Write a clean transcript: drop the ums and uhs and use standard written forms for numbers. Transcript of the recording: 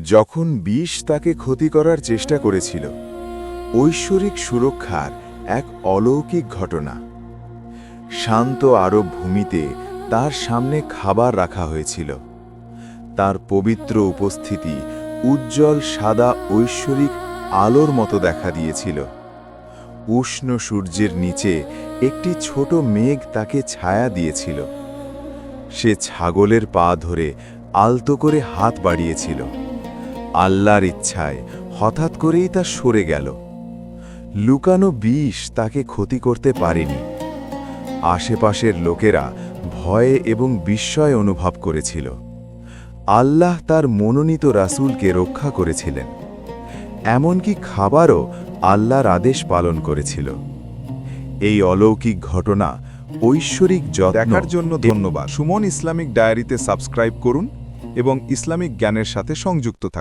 যখন বিষ তাকে ক্ষতি করার চেষ্টা করেছিল, ঐশ্বরিক সুরক্ষার এক অলৌকিক ঘটনা। শান্ত আরব ভূমিতে তার সামনে খাবার রাখা হয়েছিল। তার পবিত্র উপস্থিতি উজ্জ্বল সাদা ঐশ্বরিক আলোর মতো দেখা দিয়েছিল। উষ্ণ সূর্যের নিচে একটি ছোট মেঘ তাকে ছায়া দিয়েছিল। সে ছাগলের পা ধরে আলতো করে হাত বাড়িয়েছিল। আল্লাহর ইচ্ছায় হঠাৎ করেই তা সরে গেল। লুকানো বিষ তাকে ক্ষতি করতে পারেনি। আশেপাশের লোকেরা ভয়ে এবং বিস্ময় অনুভব করেছিল। আল্লাহ তার মনোনীত রাসূলকে রক্ষা করেছিলেন। এমনকি খাবারও আল্লাহর আদেশ পালন করেছিল। এই অলৌকিক ঘটনা ঐশ্বরিক যত্ন দেখার জন্য ধন্যবাদ। সুমন ইসলামিক ডায়েরিতে সাবস্ক্রাইব করুন এবং ইসলামিক জ্ঞানের সাথে সংযুক্ত থাকুন।